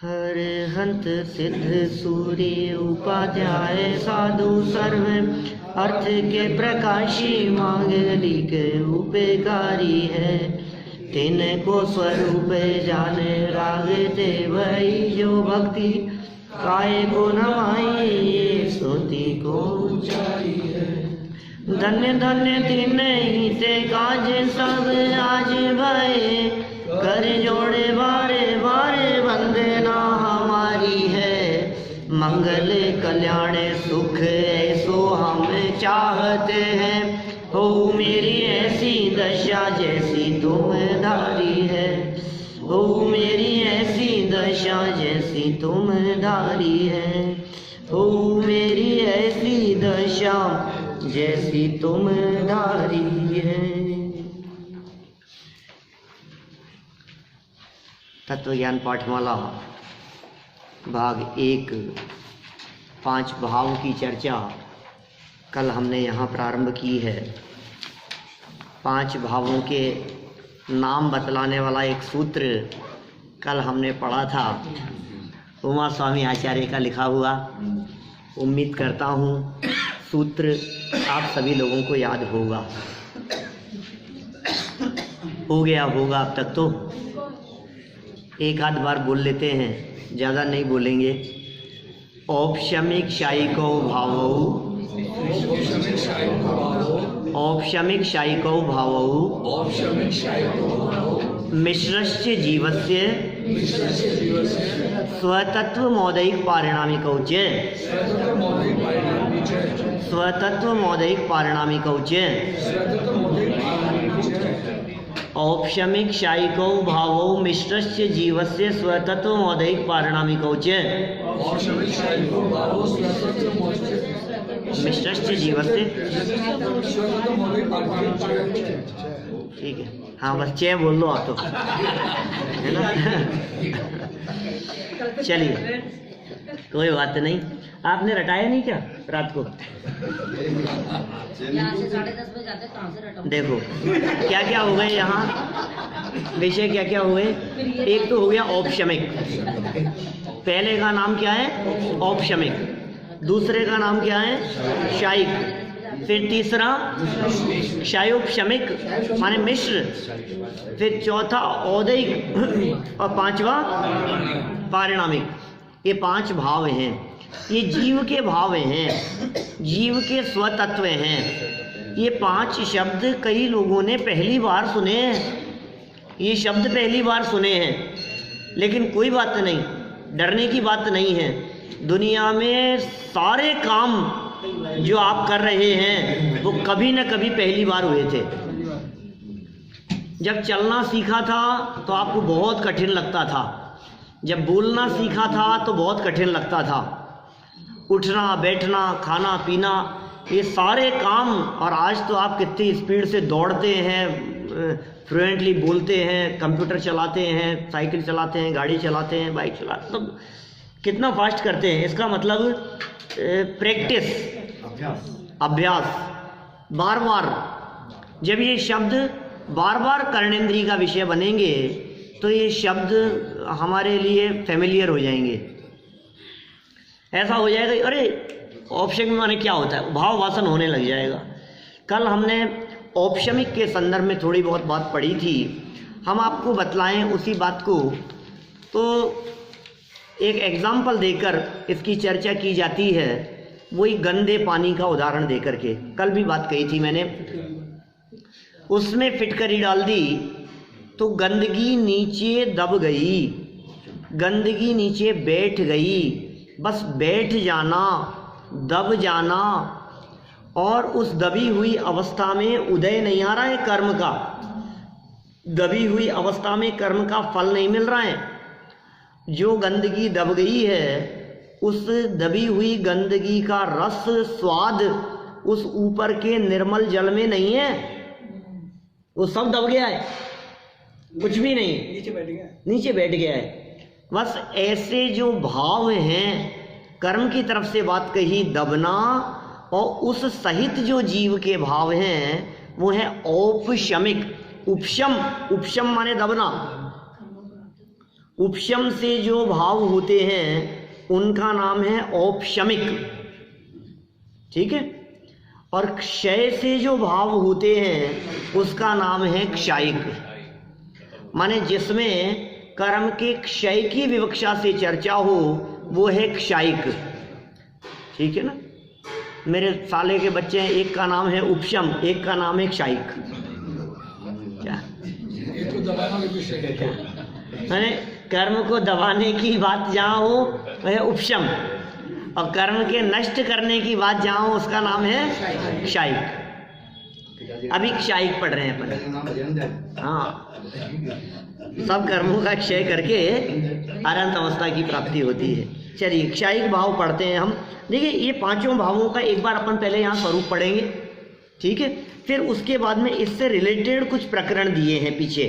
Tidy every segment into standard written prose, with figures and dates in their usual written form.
हरिहंत सिद्ध सूर्य उपाध्याय साधु सर्व अर्थ के प्रकाशी मांगलिक उपकारी है। तिन को स्वरूप जाने रागते वही जो भक्ति काय को नवाई ये स्तुति को ऊंचाई है। धन्य धन्य तिन ही से काज सब आज भये कर जोड़े बारे बारे वंदना हमारी है। मंगल कल्याण सुख ऐसो हम चाहते हैं हो मेरी ऐसी दशा जैसी तुम धारी है। हो मेरी ऐसी दशा जैसी तुम धारी है। हो मेरी ऐसी दशा जैसी तुम धारी है। तत्वज्ञान पाठमाला भाग 1 5 भाव की चर्चा कल हमने यहाँ प्रारंभ की है। 5 भावों के नाम बतलाने वाला एक सूत्र कल हमने पढ़ा था, उमा स्वामी आचार्य का लिखा हुआ। उम्मीद करता हूँ सूत्र आप सभी लोगों को याद होगा, हो गया होगा अब तक तो। एक आध बार बोल लेते हैं, ज़्यादा नहीं बोलेंगे। औपशमिक शायिको भावौ, औपशमिक शायिको भावौ, मिश्रश्च जीवस्य स्वतत्व मौदैक पारिणामिकौ च, स्वतत्व मौदैक पारिणामिकौ च। औपशमिक शायिको भावौ मिश्रस्य जीवस्य स्वतत्व मौदैक पारिणामिकौ च। मिश्रस्य जीवस्य, ठीक है, हाँ बस चे बोल लो आप तो, है ना। चलिए कोई बात नहीं। आपने रटाया नहीं क्या रात को? देखो क्या क्या हो गए यहाँ, विषय क्या क्या हुए। एक तो हो गया औपशमिक, पहले का नाम क्या है औपशमिक, दूसरे का नाम क्या है शायिक, फिर तीसरा शायोपशमिक माने मिश्र, फिर चौथा औदैक और पांचवा पारिणामिक। ये 5 भाव हैं, ये जीव के भाव हैं, जीव के स्वतत्व हैं। ये 5 शब्द कई लोगों ने पहली बार सुने हैं, ये शब्द पहली बार सुने हैं, लेकिन कोई बात नहीं, डरने की बात नहीं है। दुनिया में सारे काम जो आप कर रहे हैं वो कभी न कभी पहली बार हुए थे। जब चलना सीखा था तो आपको बहुत कठिन लगता था, जब बोलना सीखा था तो बहुत कठिन लगता था, उठना बैठना खाना पीना ये सारे काम। और आज तो आप कितनी स्पीड से दौड़ते हैं, फ्लुएंटली बोलते हैं, कंप्यूटर चलाते हैं, साइकिल चलाते हैं, गाड़ी चलाते हैं, बाइक चलाते हैं, तो कितना फास्ट करते हैं। इसका मतलब प्रैक्टिस, अभ्यास, बार बार। जब ये शब्द बार बार कर्णेंद्रिय का विषय बनेंगे तो ये शब्द हमारे लिए फैमिलियर हो जाएंगे। ऐसा हो जाएगा अरे औपशमिक माने क्या होता है, भाव वासन होने लग जाएगा। कल हमने औपशमिक के संदर्भ में थोड़ी बहुत बात पढ़ी थी, हम आपको बतलाएं उसी बात को। तो एक एग्जाम्पल देकर इसकी चर्चा की जाती है, वही गंदे पानी का उदाहरण देकर के। कल भी बात कही थी मैंने, उसमें फिटकरी डाल दी तो गंदगी नीचे दब गई, गंदगी नीचे बैठ गई। बस बैठ जाना, दब जाना, और उस दबी हुई अवस्था में उदय नहीं आ रहा है कर्म का, दबी हुई अवस्था में कर्म का फल नहीं मिल रहा है। जो गंदगी दब गई है उस दबी हुई गंदगी का रस स्वाद उस ऊपर के निर्मल जल में नहीं है, वो सब दब गया है, कुछ भी नहीं, नीचे बैठ गया है। बस ऐसे जो भाव हैं, कर्म की तरफ से बात कही दबना, और उस सहित जो जीव के भाव हैं वो है औपशमिक। उपशम, उपशम माने दबना, उपशम से जो भाव होते हैं उनका नाम है औपशमिक, ठीक है। और क्षय से जो भाव होते हैं उसका नाम है क्षायिक। माने जिसमें कर्म के क्षय की विवक्षा से चर्चा हो वो है क्षायिक, ठीक है ना। मेरे साले के बच्चे हैं, एक का नाम है उपशम, एक का नाम है क्षायिक। क्या मैंने कर्म को दबाने की बात जहाँ हो वह उपशम, और कर्म के नष्ट करने की बात जहाँ हो उसका नाम है क्षायिक। अभी क्षायिक पढ़ रहे हैं अपन। हाँ, सब कर्मों का क्षय करके अनंत अवस्था की प्राप्ति होती है। चलिए क्षायिक भाव पढ़ते हैं हम। देखिए ये पांचों भावों का एक बार अपन पहले यहाँ स्वरूप पढ़ेंगे, ठीक है। फिर उसके बाद में इससे रिलेटेड कुछ प्रकरण दिए हैं पीछे,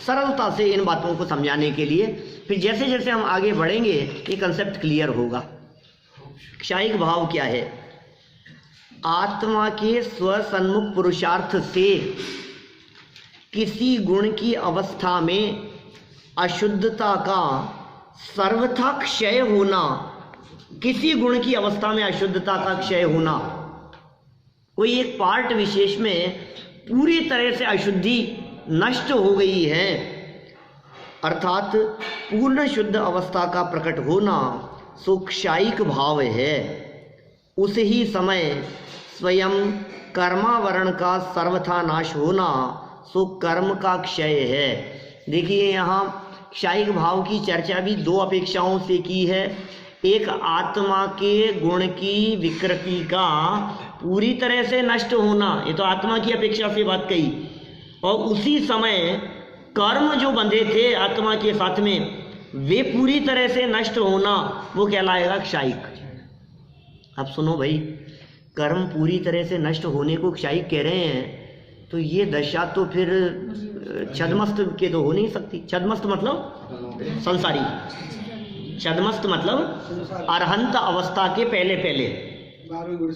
सरलता से इन बातों को समझाने के लिए। फिर जैसे जैसे हम आगे बढ़ेंगे ये कंसेप्ट क्लियर होगा। क्षायिक भाव क्या है? आत्मा के स्वसन्मुख पुरुषार्थ से किसी गुण की अवस्था में अशुद्धता का सर्वथा क्षय होना, किसी गुण की अवस्था में अशुद्धता का क्षय होना, कोई एक पार्ट विशेष में पूरी तरह से अशुद्धि नष्ट हो गई है, अर्थात पूर्ण शुद्ध अवस्था का प्रकट होना, सो क्षायिक भाव है। उस ही समय स्वयं कर्मावरण का सर्वथा नाश होना, सो कर्म का क्षय है। देखिए यहाँ क्षायिक भाव की चर्चा भी दो अपेक्षाओं से की है। एक आत्मा के गुण की विकृति का पूरी तरह से नष्ट होना, ये तो आत्मा की अपेक्षा से बात कही, और उसी समय कर्म जो बंधे थे आत्मा के साथ में वे पूरी तरह से नष्ट होना, वो कहलाएगा क्षायिक। अब सुनो भाई, कर्म पूरी तरह से नष्ट होने को क्षायिक कह रहे हैं, तो ये दशा तो फिर छद्मस्त के तो हो नहीं सकती। छद्मस्त मतलब संसारी, छद्मस्त मतलब अरहंत अवस्था के पहले पहले।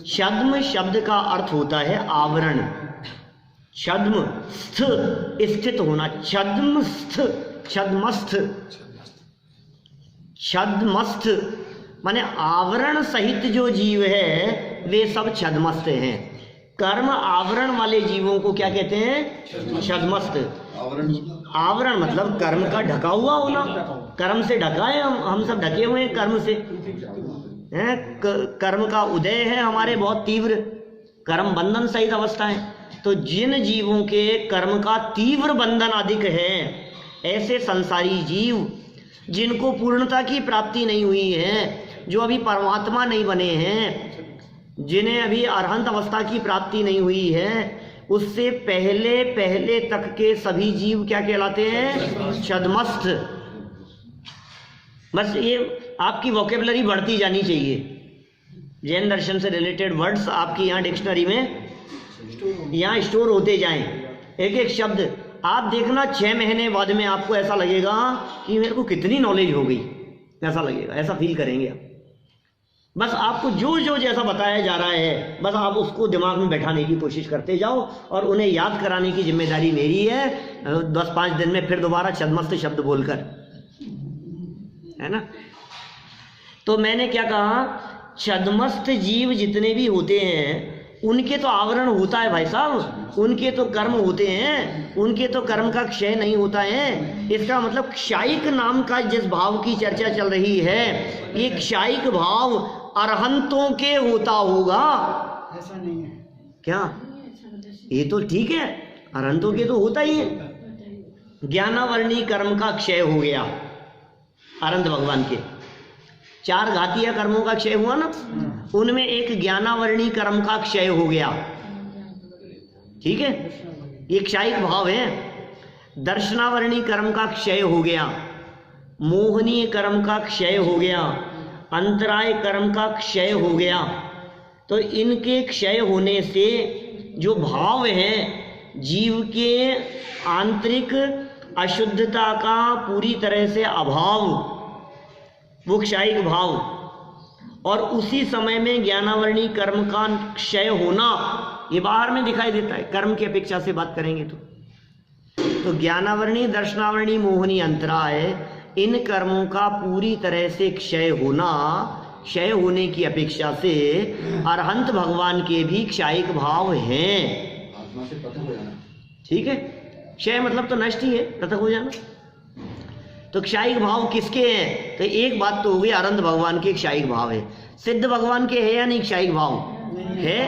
छद्म शब्द का अर्थ होता है आवरण, छद्म स्थ स्थित होना, छद्मस्थ, छद्मस्थ, छद्मस्थ माने आवरण सहित जो जीव है वे सब छद्मस्थ हैं। कर्म आवरण वाले जीवों को क्या कहते हैं? छद्मस्थ। आवरण मतलब कर्म का ढका हुआ होना, कर्म से ढका है, हम सब ढके हुए हैं कर्म से हैं। कर्म का उदय है हमारे बहुत तीव्र, कर्म बंधन सहित अवस्था है। तो जिन जीवों के कर्म का तीव्र बंधन अधिक है, ऐसे संसारी जीव जिनको पूर्णता की प्राप्ति नहीं हुई है, जो अभी परमात्मा नहीं बने हैं, जिन्हें अभी अरहंत अवस्था की प्राप्ति नहीं हुई है, उससे पहले पहले तक के सभी जीव क्या कहलाते हैं? छद्मस्थ। बस ये आपकी वोकेबलरी बढ़ती जानी चाहिए। जैन दर्शन से रिलेटेड वर्ड्स आपकी यहाँ डिक्शनरी में यहाँ स्टोर होते जाएं, एक एक शब्द। आप देखना 6 महीने बाद में आपको ऐसा लगेगा कि मेरे को कितनी नॉलेज हो गई, ऐसा लगेगा, ऐसा फील करेंगे आप। बस आपको जो जो जैसा बताया जा रहा है, बस आप उसको दिमाग में बैठाने की कोशिश करते जाओ, और उन्हें याद कराने की जिम्मेदारी मेरी है 10-5 दिन में फिर दोबारा छद्मस्त शब्द बोलकर, है ना। तो मैंने क्या कहा, छद्मस्त जीव जितने भी होते हैं उनके तो आवरण होता है भाई साहब, उनके तो कर्म होते हैं, उनके तो कर्म का क्षय नहीं होता है। इसका मतलब क्षायिक नाम का जिस भाव की चर्चा चल रही है, ये क्षायिक भाव अरहंतों के होता होगा, ऐसा नहीं है क्या? ये तो ठीक है, अरहंतों के तो होता ही है। ज्ञानावर्णी कर्म का क्षय हो गया, अरहंत भगवान के 4 घातीय कर्मों का क्षय हुआ ना, उनमें एक ज्ञानावर्णी कर्म का क्षय हो गया, ठीक है, ये क्षायिक भाव है। दर्शनावर्णी कर्म का क्षय हो गया, मोहनीय कर्म का क्षय हो गया, अंतराय कर्म का क्षय हो गया। तो इनके क्षय होने से जो भाव है जीव के आंतरिक अशुद्धता का पूरी तरह से अभाव, वो क्षायिक भाव, और उसी समय में ज्ञानावर्णी कर्म का क्षय होना, ये बाहर में दिखाई देता है। कर्म की अपेक्षा से बात करेंगे तो ज्ञानावर्णी, दर्शनावर्णी, मोहनी, अंतराय, इन कर्मों का पूरी तरह से क्षय होने की अपेक्षा से अरहंत भगवान के भी क्षयिक भाव हैं। आत्मा से पृथक हो जाना। ठीक है, क्षय मतलब तो नष्ट ही है, पृथक हो जाना। तो क्षयिक भाव किसके हैं? तो एक बात तो हो गई, अरहंत भगवान के क्षयिक भाव है। सिद्ध भगवान के है या नहीं क्षयिक भाव? है।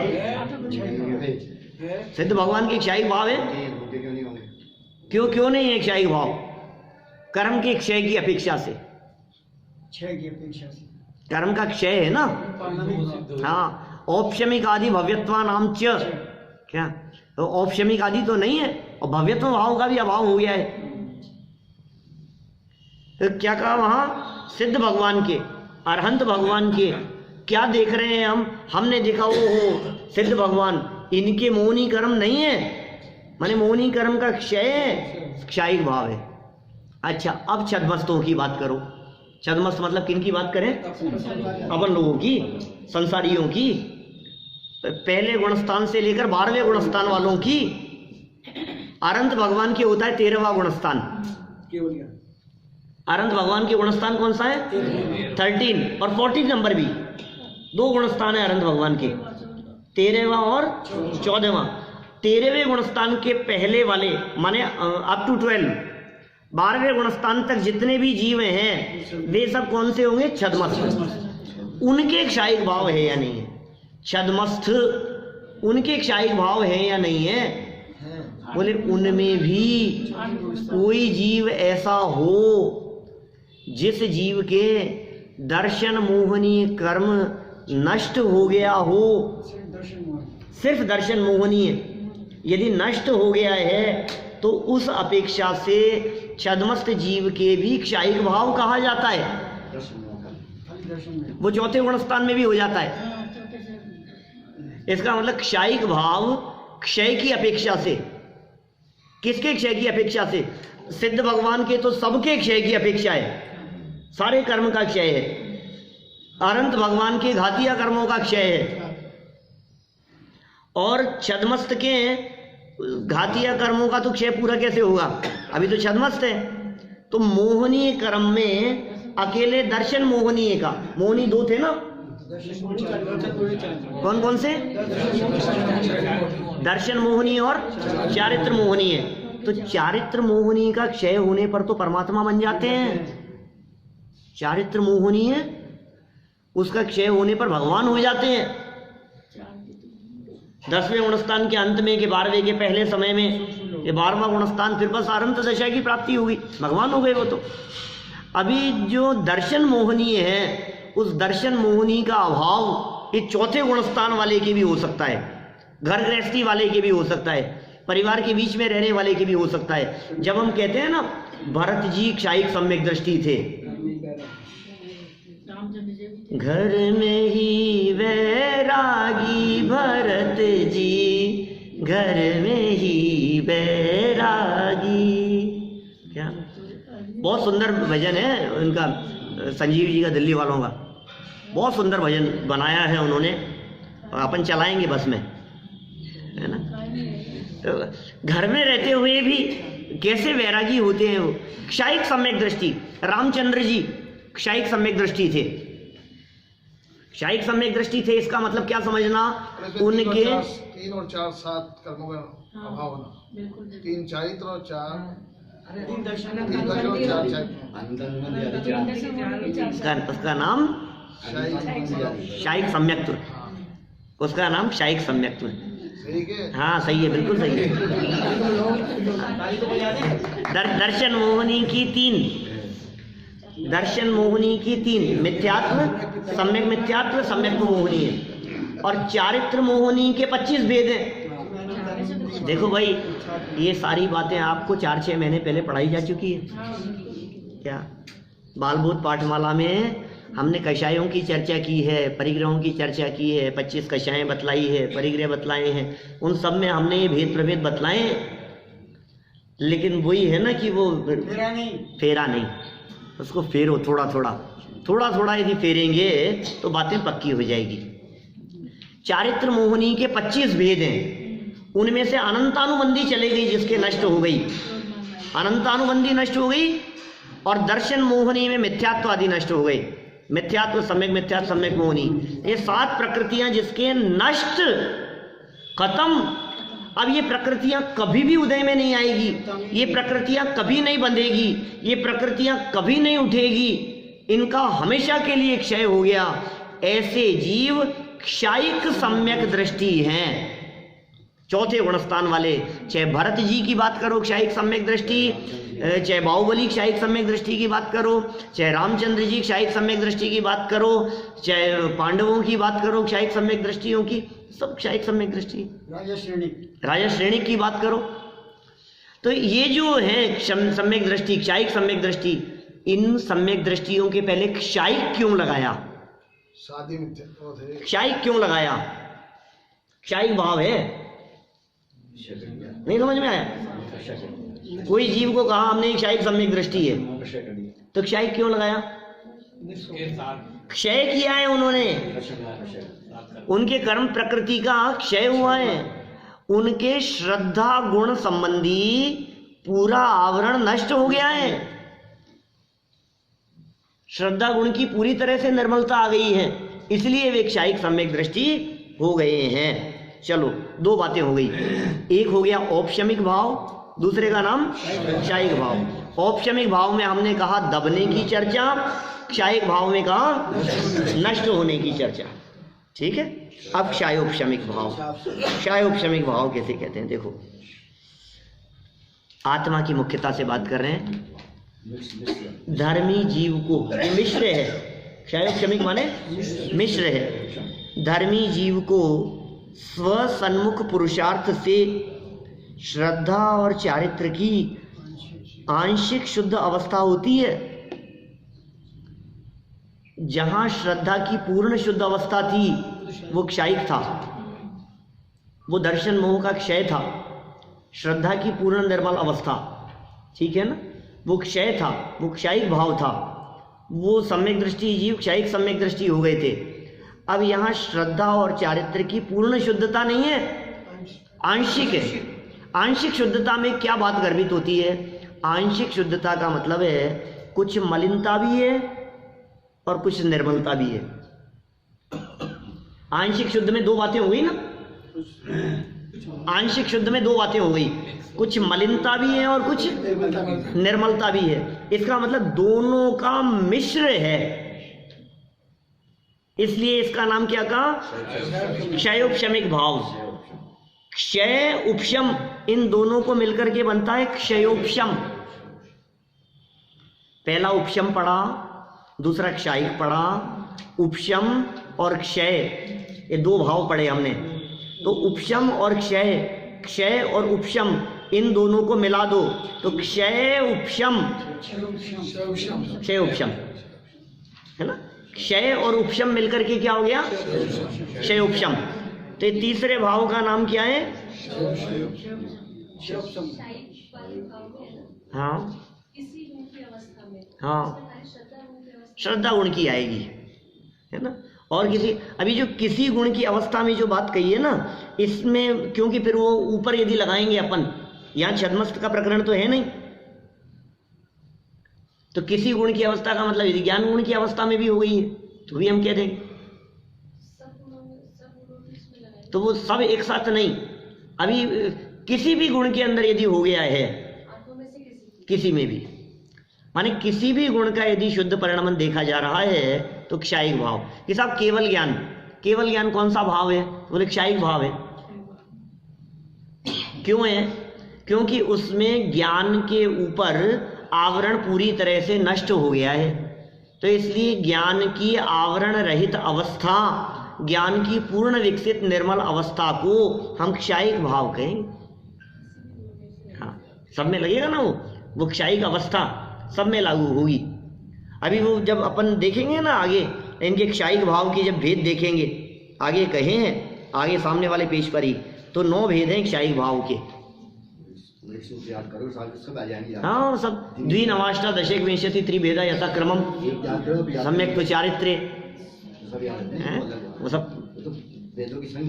सिद्ध भगवान के क्षयिक भाव है। क्यों नहीं है क्षयिक भाव? कर्म के क्षय की अपेक्षा से, कर्म का क्षय है ना। हाँ, औपशमिक आदि भव्यत्वा नाम च, क्या तो औपशमिक आदि तो नहीं है, और भव्यत्व भाव का भी अभाव हो गया है। तो क्या कहा वहां? सिद्ध भगवान के, अरहंत भगवान के क्या देख रहे हैं हमने देखा वो सिद्ध भगवान, इनके मोहनी कर्म नहीं है, माने मोहनी कर्म का क्षय क्षयिक भाव है। अच्छा, अब छद्मस्तों की बात करो। छद्मस्त मतलब किन की बात करें? अपन लोगों की, संसारियों की, पहले गुणस्थान से लेकर 12वें गुणस्थान वालों की। अरहंत भगवान के होता है 13वां गुणस्थान। अरहंत भगवान के गुणस्थान कौन सा है? 13 और 14 नंबर भी, 2 गुणस्थान है अरहंत भगवान के, 13वां और 14वां। 13वें गुणस्थान के पहले वाले माने अप टू 12, 12वें गुणस्थान तक जितने भी जीव हैं वे सब कौन से होंगे? छद्मस्थ। उनके क्षयिक भाव है या नहीं है? छद्मस्थ उनके क्षयिक भाव है या नहीं है? बोले उनमें भी कोई जीव ऐसा हो जिस जीव के दर्शन मोहनीय कर्म नष्ट हो गया हो, सिर्फ दर्शन मोहनीय यदि नष्ट हो गया है तो उस अपेक्षा से छद्मस्त जीव के भी क्षयिक भाव कहा जाता है। वो चौथे गुणस्थान में भी हो जाता है। इसका मतलब क्षयिक भाव क्षय की अपेक्षा से, किसके क्षय की अपेक्षा से? सिद्ध भगवान के तो सबके क्षय की अपेक्षा है, सारे कर्म का क्षय है। अरहंत भगवान के घातिया कर्मों का क्षय है, और छद्मस्त के घातिया कर्मों का तो क्षय पूरा कैसे होगा? अभी तो छद्मस्त है। तो मोहनीय कर्म में अकेले दर्शन मोहनीय का, मोहनी 2 थे ना, कौन कौन से? दर्शन मोहनीय और चारित्र मोहनीय। तो चारित्र मोहनीय का क्षय होने पर तो परमात्मा बन जाते हैं। चारित्र मोहनीय उसका क्षय होने पर भगवान हो जाते हैं। 10वें गुणस्थान के अंत में के 12वें के पहले समय में ये 12वां गुणस्थान, फिर बस अरहंत दशा की प्राप्ति होगी, भगवान हो गए वो तो। अभी जो दर्शन मोहनीय है, उस दर्शन मोहनी का अभाव ये चौथे गुणस्थान वाले के भी हो सकता है, घर गृहस्थी वाले के भी हो सकता है, परिवार के बीच में रहने वाले के भी हो सकता है। जब हम कहते हैं ना भरत जी क्षयिक सम्यक दृष्टि थे, घर में ही वैरागी भरत जी, घर में ही वैरागी। क्या बहुत सुंदर भजन है उनका, संजीव जी का, दिल्ली वालों का बहुत सुंदर भजन बनाया है उन्होंने, और अपन चलाएंगे बस में, है ना। तो घर में रहते हुए भी कैसे वैरागी होते हैं वो, क्षयिक सम्यक दृष्टि। रामचंद्र जी क्षयिक सम्यक दृष्टि थे, क्षयिक सम्यक दृष्टि थे। इसका मतलब क्या समझना, उनके 3 और 4 7 कर्मों का अभाव होना, 3 चारित्र और 4 उसका नाम क्षयिक सम्यक्त्व, उसका नाम क्षयिक सम्यक्त्व। हाँ सही है, बिल्कुल सही है। दर्शन मोहनी की 3, दर्शन मोहनी की 3, मिथ्यात्व, सम्यक मिथ्यात्व, सम्यक मोहनी है, और चारित्र मोहनी के 25 भेद हैं। देखो भाई, ये सारी बातें आपको 4-6 महीने पहले पढ़ाई जा चुकी है। क्या बालबोध पाठमाला में हमने कषायों की चर्चा की है, परिग्रहों की चर्चा की है, 25 कषाएं बतलाई है, परिग्रह बतलाए हैं, उन सब में हमने ये भेद प्रभेद बतलाए हैं। लेकिन वही है ना कि वो फेरा नहीं, उसको फेरो थोड़ा थोड़ा यदि फेरेंगे तो बातें पक्की हो जाएगी। चारित्र मोहनी के 25 भेद हैं, उनमें से अनंतानुबंधी चले गई, जिसके नष्ट हो गई, अनंतानुबंधी नष्ट हो गई, और दर्शन मोहनी में मिथ्यात्व आदि नष्ट हो गए। मिथ्यात्व, सम्यक मिथ्यात्व, सम्यक मोहनी, ये 7 प्रकृतियां जिसके नष्ट, खत्म। अब ये प्रकृतियां कभी भी उदय में नहीं आएगी, ये प्रकृतियां कभी नहीं बंधेगी, ये प्रकृतियां कभी नहीं उठेगी, इनका हमेशा के लिए क्षय हो गया। ऐसे जीव क्षायिक सम्यक दृष्टि हैं, चौथे गुणस्थान वाले। चाहे भरत जी की बात करो क्षायिक सम्यक दृष्टि, चाहे बाहुबली क्षायिक सम्यक दृष्टि की बात करो, चाहे रामचंद्र जी क्षायिक सम्यक दृष्टि की बात करो, चाहे पांडवों की बात करो क्षायिक सम्यक दृष्टियों की, सब क्षायिक सम्यक दृष्टि। राजा श्रेणी की बात करो तो ये जो है सम्यक दृष्टि, क्षायिक सम्यक दृष्टि, इन सम्यक दृष्टियों के पहले क्षायिक क्यों लगाया? शादी में क्षायिक क्यों लगाया? क्षायिक भाव है, नहीं समझ में आया? कोई जीव को कहा हमने क्षायिक सम्यक दृष्टि है, तो क्षायिक क्यों लगाया? क्षय किया है उन्होंने, उनके कर्म प्रकृति का क्षय हुआ है, उनके श्रद्धा गुण संबंधी पूरा आवरण नष्ट हो गया है, श्रद्धा गुण की पूरी तरह से निर्मलता आ गई है, इसलिए वे क्षायिक सम्यक दृष्टि हो गए हैं। चलो 2 बातें हो गई, एक हो गया औपशमिक भाव, दूसरे का नाम क्षायिक भाव। औपशमिक भाव में हमने कहा दबने की चर्चा, क्षायिक भाव में कहा नष्ट होने की चर्चा, ठीक है। अब क्षायोपशमिक भाव, क्षायोपशमिक भाव कैसे कहते हैं? देखो, आत्मा की मुख्यता से बात कर रहे हैं। धर्मी जीव को, मिश्र है, क्षायोपशमिक माने मिश्र है, धर्मी जीव को स्वसन्मुख पुरुषार्थ से श्रद्धा और चारित्र की आंशिक शुद्ध अवस्था होती है। जहां श्रद्धा की पूर्ण शुद्ध अवस्था थी वो क्षायिक था, वो दर्शन मोह का क्षय था। श्रद्धा की पूर्ण निर्मल अवस्था, ठीक है ना, वो क्षय था, वो क्षायिक भाव था, वो सम्यक दृष्टि जीव क्षायिक सम्यक दृष्टि हो गए थे। अब यहाँ श्रद्धा और चारित्र की पूर्ण शुद्धता नहीं है, आंशिक है। आंशिक शुद्धता में क्या बात गर्भित होती है? आंशिक शुद्धता का मतलब है कुछ मलिनता भी है और कुछ निर्मलता भी है। आंशिक शुद्ध में 2 बातें हो गई ना, आंशिक शुद्ध में 2 बातें हो गई, कुछ मलिनता भी है और कुछ निर्मलता भी है। इसका मतलब दोनों का मिश्र है, इसलिए इसका नाम क्या कहा? क्षयोपशमिक भाव। क्षय उपशम, इन दोनों को मिलकर के बनता है क्षयोपशम। पहला उपशम पढ़ा, दूसरा क्षायिक पढ़ा। उपशम और क्षय, ये 2 भाव पढ़े हमने। तो उपशम और क्षय, क्षय और उपशम, इन दोनों को मिला दो तो क्षय उपशम, क्षय उपशम है ना। क्षय और उपशम मिलकर के क्या हो गया? क्षय उपशम। तो ये तीसरे भाव का नाम क्या है? हाँ हाँ, श्रद्धा गुण की आएगी, है ना। और किसी, अभी जो किसी गुण की अवस्था में जो बात कही है ना, इसमें क्योंकि फिर वो ऊपर यदि लगाएंगे अपन, यहाँ छद्मस्त का प्रकरण तो है नहीं, तो किसी गुण की अवस्था का मतलब यदि ज्ञान गुण की अवस्था में भी हो गई है तो भी हम कह देंगे। तो वो सब एक साथ नहीं, अभी किसी भी गुण के अंदर यदि हो गया है, किसी में भी, माने किसी भी गुण का यदि शुद्ध परिणाम देखा जा रहा है तो क्षायिक भाव। कि साहब केवल ज्ञान, केवल ज्ञान कौन सा भाव है? बोले क्षायिक भाव है। क्यों है? क्योंकि उसमें ज्ञान के ऊपर आवरण पूरी तरह से नष्ट हो गया है, तो इसलिए ज्ञान की आवरण रहित अवस्था, ज्ञान की पूर्ण विकसित निर्मल अवस्था को हम क्षायिक भाव कहेंगे। हाँ, सब में लगेगा ना, वो क्षायिक अवस्था सब में लागू होगी। अभी वो जब अपन देखेंगे ना आगे, इनके क्षायिक भाव की जब भेद देखेंगे, आगे कहे हैं, आगे सामने वाले पेज पर ही, तो 9 भेद हैं क्षायिक भाव के। हाँ, सब द्विनवाष्टा दशेक विंशति त्रिभेदा यथा क्रमम सम्यक तो चारित्र्य, वो सब।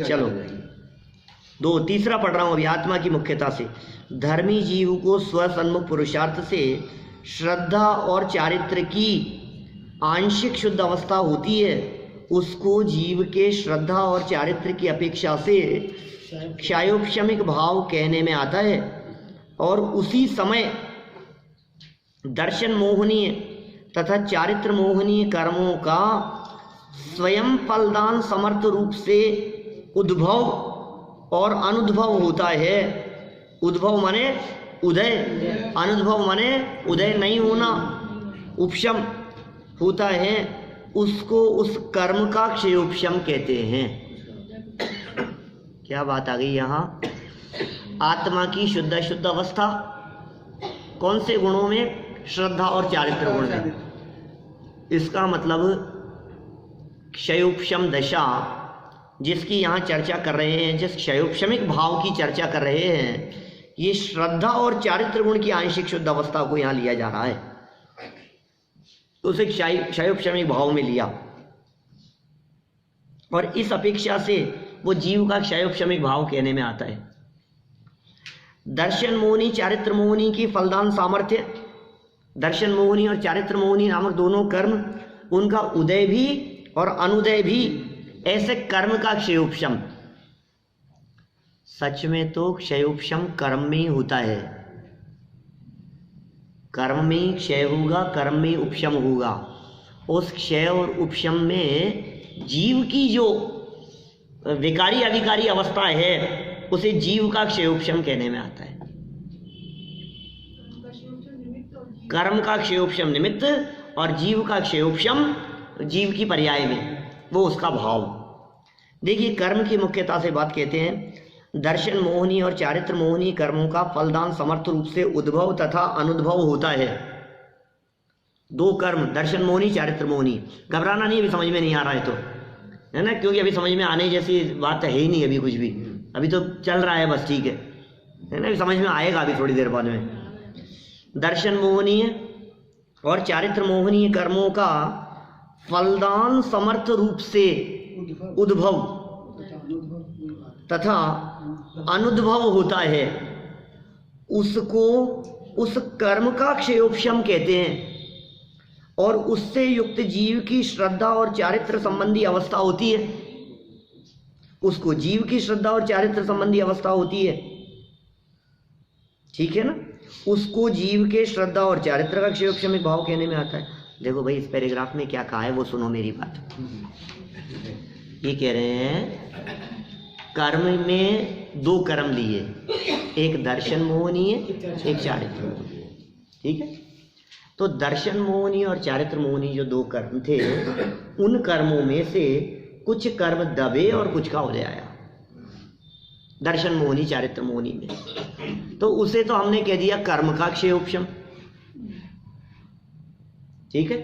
चलो 2, तीसरा पढ़ रहा हूँ अभी, आत्मा की मुख्यता से। धर्मी जीव को स्वसन्मुख पुरुषार्थ से श्रद्धा और चारित्र की आंशिक शुद्ध अवस्था होती है उसको जीव के श्रद्धा और चारित्र की अपेक्षा से क्षयोपशमिक भाव कहने में आता है। और उसी समय दर्शन मोहनीय तथा चारित्र मोहनीय कर्मों का स्वयं फलदान समर्थ रूप से उद्भव और अनुद्भव होता है। उद्भव माने उदय, अनुद्भव माने उदय नहीं होना, उपशम होता है, उसको उस कर्म का क्षयोपशम कहते हैं। क्या बात आ गई यहाँ? आत्मा की शुद्ध शुद्ध अवस्था कौन से गुणों में? श्रद्धा और चारित्र गुण में। इसका मतलब क्षयोपशम दशा जिसकी यहाँ चर्चा कर रहे हैं, जिस क्षयोपशमिक भाव की चर्चा कर रहे हैं, ये श्रद्धा और चारित्र गुण की आंशिक शुद्ध अवस्था को यहाँ लिया जा रहा है, तो उसे क्षयोपशमिक भाव में लिया और इस अपेक्षा से वो जीव का क्षयोपशमिक भाव कहने में आता है। दर्शन मोहनी चारित्र मोहनी की फलदान सामर्थ्य, दर्शन मोहनी और चारित्र मोहनी नामक दोनों कर्म, उनका उदय भी और अनुदय भी ऐसे कर्म का क्षयोपशम। सच में तो क्षयोपशम कर्म में ही होता है, कर्म में ही क्षय होगा, कर्म में ही उपशम होगा। उस क्षय और उपशम में जीव की जो विकारी अविकारी अवस्था है उसे जीव का क्षयोपशम कहने में आता है। कर्म का क्षयोपशम निमित्त और जीव का क्षयोपशम जीव की पर्याय में, वो उसका भाव। देखिए, कर्म की मुख्यता से बात कहते हैं, दर्शन मोहनी और चारित्र मोहनी कर्मों का फलदान समर्थ रूप से उद्भव तथा अनुद्भव होता है। दो कर्म, दर्शन मोहनी चारित्र मोहनी। घबराना नहीं, अभी समझ में नहीं आ रहा है तो, है ना, क्योंकि अभी समझ में आने जैसी बात है ही नहीं अभी कुछ भी, अभी तो चल रहा है बस, ठीक है ना, अभी समझ में आएगा अभी थोड़ी देर बाद में। दर्शन मोहनीय और चारित्र मोहनीय कर्मों का फलदान समर्थ रूप से उद्भव तथा अनुद्भव होता है, उसको उस कर्म का क्षयोपशम कहते हैं। और उससे युक्त जीव की श्रद्धा और चारित्र संबंधी अवस्था होती है, उसको जीव की श्रद्धा और चारित्र संबंधी अवस्था होती है, ठीक है ना, उसको जीव के श्रद्धा और चारित्र का क्षयोपशमिक भाव कहने में आता है। देखो भाई, इस पैराग्राफ में क्या कहा है वो सुनो मेरी बात। ये कह रहे हैं कर्म में दो कर्म लिए, एक दर्शन मोहनीय, एक चारित्र मोहनीय, ठीक है। तो दर्शन मोहनीय और चारित्र मोहनीय जो दो कर्म थे, उन कर्मों में से कुछ कर्म दबे और कुछ का उदय आया, दर्शन मोहनी चारित्र मोहनी में। तो उसे तो हमने कह दिया कर्म का क्षयोपशम, ठीक है।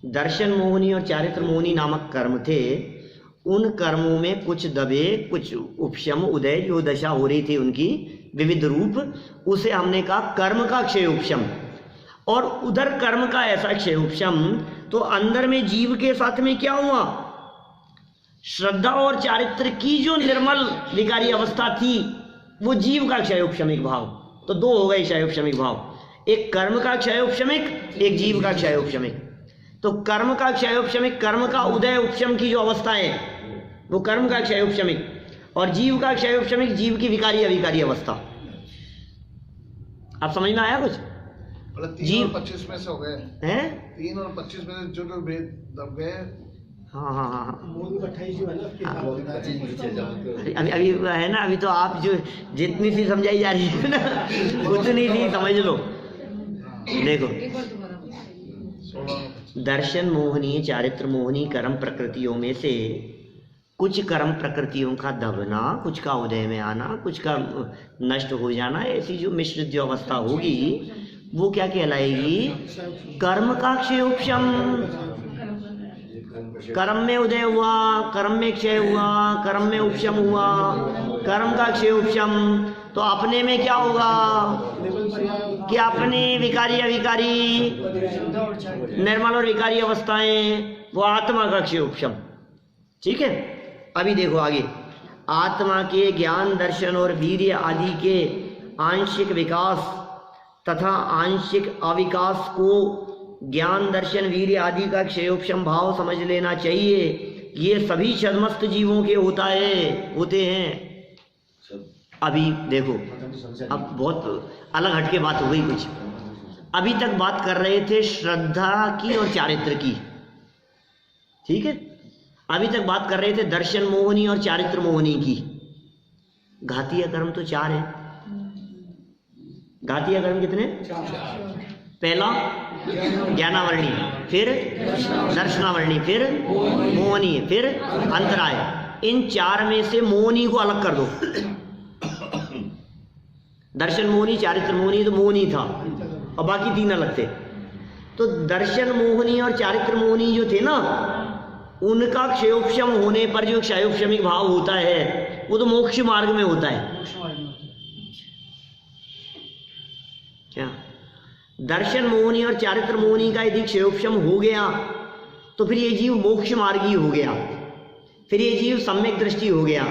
दर्शन मोहनी और चारित्र मोहनी नामक कर्म थे, उन कर्मों में कुछ दबे कुछ उपशम उदय जो दशा हो रही थी उनकी विविध रूप, उसे हमने कहा कर्म का क्षयोपशम। और उधर कर्म का ऐसा क्षयोपशम, तो अंदर में जीव के साथ में क्या हुआ, श्रद्धा और चारित्र की जो निर्मल विकारी अवस्था थी वो जीव का क्षयोपशमिक भाव। तो दो हो गए क्षयोपशमिक भाव, एक कर्म का क्षयोपशमिक, एक जीव का क्षयोपशमिक। तो कर्म का क्षयोपशमिक, कर्म का उदय उपशम की जो अवस्था है वो कर्म का क्षयोपशमिक, और जीव का क्षयोपशमिक जीव की विकारी अविकारी अवस्था। आप समझ में आया कुछ? 3 और 25 में से हो गए हैं, 3 और 25 में से जो जो भेद दब गए। हाँ हाँ हाँ हाँ, अभी अभी है ना, अभी तो आप जो जितनी सी समझाई जा रही है ना उतनी सी समझ लो। देखो, दर्शन मोहनी चारित्र मोहनी कर्म प्रकृतियों में से कुछ कर्म प्रकृतियों का दबना, कुछ का उदय में आना, कुछ का नष्ट हो जाना, ऐसी जो मिश्रित जो अवस्था होगी वो क्या कहलाएगी, कर्म का क्षयोपशम। कर्म में उदय हुआ, कर्म में क्षय हुआ, कर्म में उपशम हुआ, कर्म का क्षयोपशम। तो अपने में क्या होगा कि अपने विकारी अविकारी निर्मल और विकारी अवस्थाएं, वो आत्मा का क्षयोपशम, ठीक है। अभी देखो आगे, आत्मा के ज्ञान दर्शन और वीर्य आदि के आंशिक विकास तथा आंशिक अविकास को ज्ञान दर्शन वीर्य आदि का क्षयोपशम भाव समझ लेना चाहिए। ये सभी छद्मस्त जीवों के होते हैं। अभी देखो, अब बहुत अलग हटके बात हो गई कुछ। अभी तक बात कर रहे थे श्रद्धा की और चारित्र की, ठीक है। अभी तक बात कर रहे थे दर्शन मोहनी और चारित्र मोहनी की। घातीय कर्म तो 4 है। घातीय कर्म कितने? पहला ज्ञानावरणी, फिर दर्शनावरणी, फिर मोहनी, फिर अंतराय। इन 4 में से मोहनी को अलग कर दो। दर्शन मोहनी, चारित्र मोहनी तो मोहनी था और बाकी 3 अलग थे। तो दर्शन मोहनी और चारित्र मोहनी जो थे ना, उनका क्षयोपशम होने पर जो क्षयोपशमिक भाव होता है वो तो मोक्ष मार्ग में होता है। क्या दर्शन मोहनी और चारित्र मोहनी का यदि क्षयोपशम हो गया तो फिर ये जीव मोक्ष मार्गी हो गया, फिर ये जीव सम्यक दृष्टि हो गया,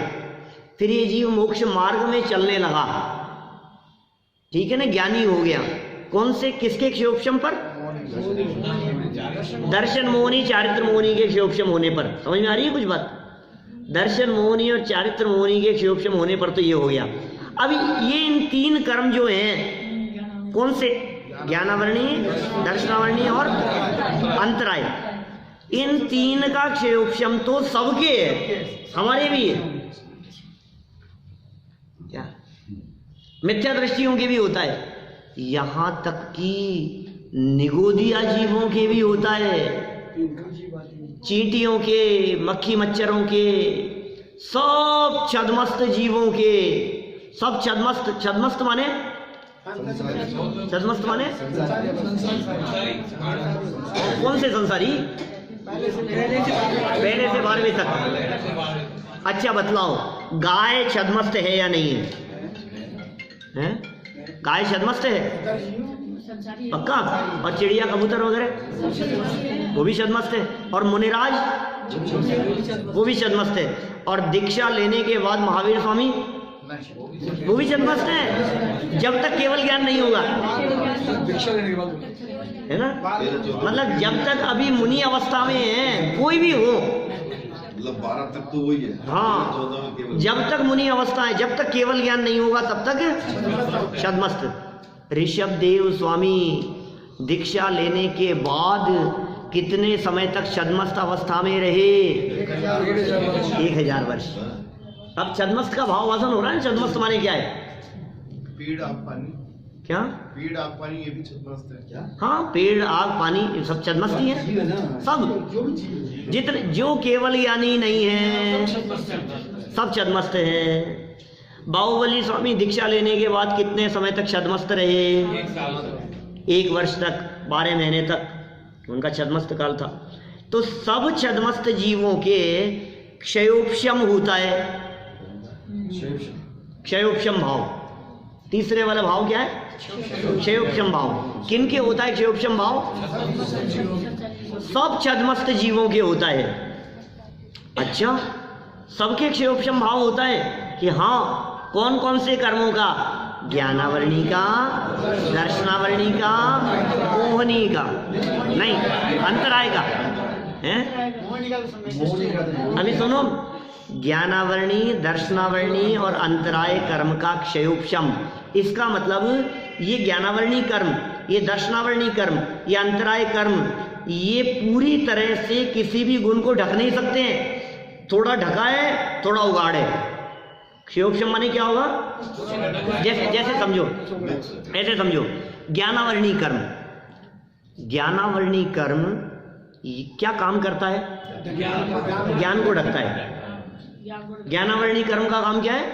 फिर ये जीव मोक्ष मार्ग में चलने लगा, ठीक है ना, ज्ञानी हो गया। कौन से, किसके क्षयोपशम पर? दर्शन मोहनी चारित्र मोहनी के क्षयोपशम होने पर। समझ में आ रही है कुछ बात? दर्शन मोहनी और चारित्र मोहनी के क्षयोपशम होने पर तो ये हो गया। अब ये इन 3 कर्म जो हैं, कौन से? ज्ञानावरणी, दर्शनावरणी और अंतराय। इन 3 का क्षयोपशम तो सबके है, हमारे भी है। क्या मिथ्या दृष्टियों के भी होता है, यहां तक कि निगोदिया जीवों के भी होता है, चींटियों के, मक्खी मच्छरों के, सब छद्मस्त जीवों के, सब छद्मस्त। छद्मस्त माने? छद्मस्त माने कौन से संसारी? पहले से 12वें तक। अच्छा बतलाओ, गाय छद्मस्त है या नहीं है? हैं? गाय छद्मस्त है पक्का? और चिड़िया कबूतर वगैरह वो भी छद्मस्त है, और मुनिराज वो भी छद्मस्त है, और दीक्षा लेने के बाद महावीर स्वामी वो भी छद्मस्त है, जब तक केवल ज्ञान नहीं होगा, है ना। मतलब जब तक अभी मुनि अवस्था में है, कोई भी हो, मतलब 12 तक तो वही है। हाँ, जब तक मुनि अवस्था है, जब तक केवल ज्ञान नहीं होगा तब तक छद्मस्त। ऋषभ देव स्वामी दीक्षा लेने के बाद कितने समय तक छद्मस्त अवस्था में रहे? 1000 वर्ष। अब छद्मस्त का भाव वासन हो रहा है। छद्मस्त माने क्या है? पेड़ आग पानी। क्या? पेड़ आग पानी ये भी छद्मस्त है क्या? हाँ, पेड़ आग पानी सब छद्मस्त ही है। सब जितने जो केवल ज्ञानी नहीं है सब छद्मस्त है। बाहुबली स्वामी दीक्षा लेने के बाद कितने समय तक छद्मस्त रहे? 1 वर्ष तक, 12 महीने तक उनका छद्मस्त काल था। तो सब छद्मस्त जीवों के क्षयोपशम होता है। क्षयोपशम भाव, तीसरे वाला भाव क्या है? क्षयोपशम भाव। किन के होता है क्षयोपशम भाव? सब छद्मस्त जीवों के होता है। अच्छा, सबके क्षयोपशम भाव होता है कि हाँ, कौन कौन से कर्मों का? ज्ञानावरणी का, दर्शनावरणी का, मोहनी का, नहीं अंतराय का है। अभी सुनो, ज्ञानावरणी, दर्शनावरणी और अंतराय कर्म का क्षयोपशम, इसका मतलब ये ज्ञानावरणी कर्म, ये दर्शनावरणी कर्म, ये अंतराय कर्म, ये पूरी तरह से किसी भी गुण को ढक नहीं सकते हैं। थोड़ा ढका है, थोड़ा उगाड़ है। क्षयोपशम माने क्या होगा? जैसे समझो, ऐसे समझो, ज्ञानावरणी कर्म, ज्ञानावरणी कर्म क्या काम करता है? ज्ञान को ढकता है। ज्ञानावरणी कर्म का काम क्या है?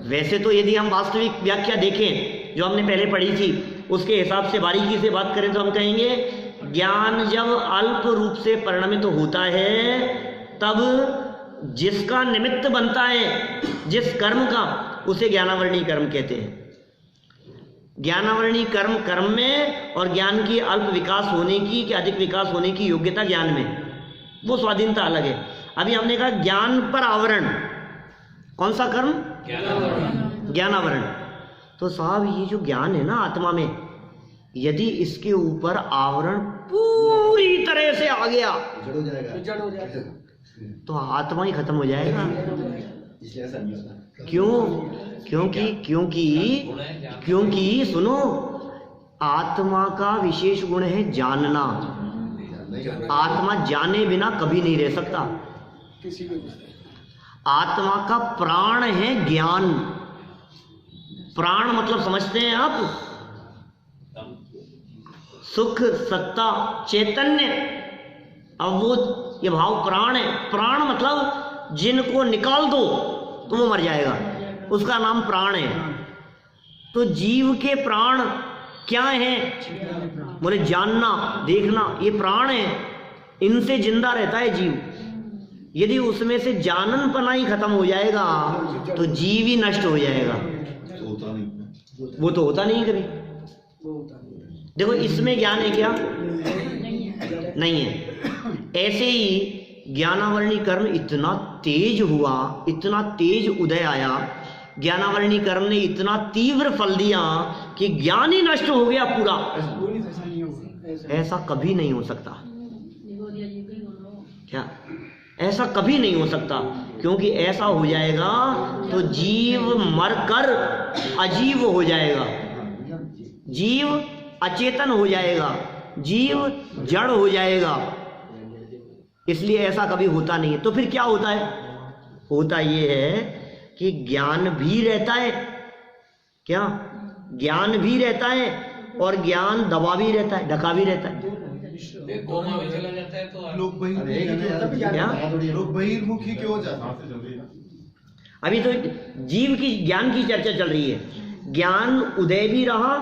वैसे तो यदि हम वास्तविक व्याख्या देखें जो हमने पहले पढ़ी थी, उसके हिसाब से बारीकी से बात करें तो हम कहेंगे ज्ञान जब अल्प रूप से परिणमित तो होता है, तब जिसका निमित्त बनता है, जिस कर्म का, उसे ज्ञानावरणी कर्म कहते हैं। ज्ञानावरणी कर्म कर्म में और ज्ञान की अल्प विकास होने की कि अधिक विकास होने की योग्यता ज्ञान में, वो स्वाधीनता अलग है। अभी हमने कहा ज्ञान पर आवरण, कौन सा कर्म? ज्ञानावरण। तो साहब ये जो ज्ञान है ना आत्मा में, यदि इसके ऊपर आवरण पूरी तरह से आ गया जड़ हो जाएगा। तो आत्मा ही खत्म हो जाएगा। इसलिए ऐसा नहीं होता। क्यों? क्योंकि सुनो, आत्मा का विशेष गुण है जानना। आत्मा जाने बिना कभी नहीं रह सकता। आत्मा का प्राण है ज्ञान। प्राण मतलब समझते हैं आप? सुख, सत्ता, चैतन्य, अवबोध, ये भाव प्राण है। प्राण मतलब जिनको निकाल दो तो वो मर जाएगा, उसका नाम प्राण है। तो जीव के प्राण क्या है? बोले जानना, देखना, ये प्राण है। इनसे जिंदा रहता है जीव। यदि उसमें से जाननपना ही खत्म हो जाएगा तो जीव ही नष्ट हो जाएगा। तो होता नहीं, वो तो होता नहीं कभी। देखो इसमें ज्ञान है क्या? नहीं है। ऐसे ही ज्ञानावरणी कर्म इतना तेज हुआ, इतना तेज उदय आया, ज्ञानावरणी कर्म ने इतना तीव्र फल दिया कि ज्ञान ही नष्ट हो गया पूरा। ऐसा कभी नहीं हो सकता। क्या? ऐसा कभी नहीं हो सकता, क्योंकि ऐसा हो जाएगा तो जीव मरकर अजीव हो जाएगा, जीव अचेतन हो जाएगा, जीव जड़ हो जाएगा। इसलिए ऐसा कभी होता नहीं है। तो फिर क्या होता है? होता ये है कि ज्ञान भी रहता है। क्या? ज्ञान भी रहता है और ज्ञान दबा भी रहता है, ढका भी रहता है। लोग बहिर्मुखी क्यों हो जाते हैं? अभी तो जीव की ज्ञान की चर्चा चल रही है। ज्ञान उदय भी रहा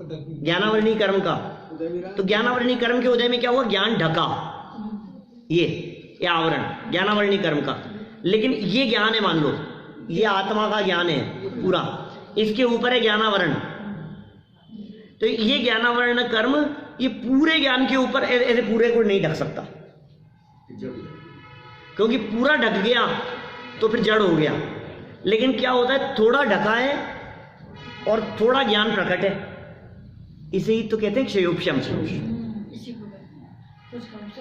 ज्ञानावरणी कर्म का, तो ज्ञानावरणी कर्म के उदय में क्या हुआ? ज्ञान ढका, ये आवरण ज्ञानावरणी कर्म का। लेकिन ये ज्ञान है, मान लो ये आत्मा का ज्ञान है पूरा, इसके ऊपर है ज्ञानावरण। तो ये ज्ञानावरण कर्म ये पूरे ज्ञान के ऊपर ऐसे पूरे को नहीं ढक सकता, क्योंकि पूरा ढक गया तो फिर जड़ हो गया। लेकिन क्या होता है? थोड़ा ढका है और थोड़ा ज्ञान प्रकट है, इसे ही तो कहते हैं क्षयोपशम।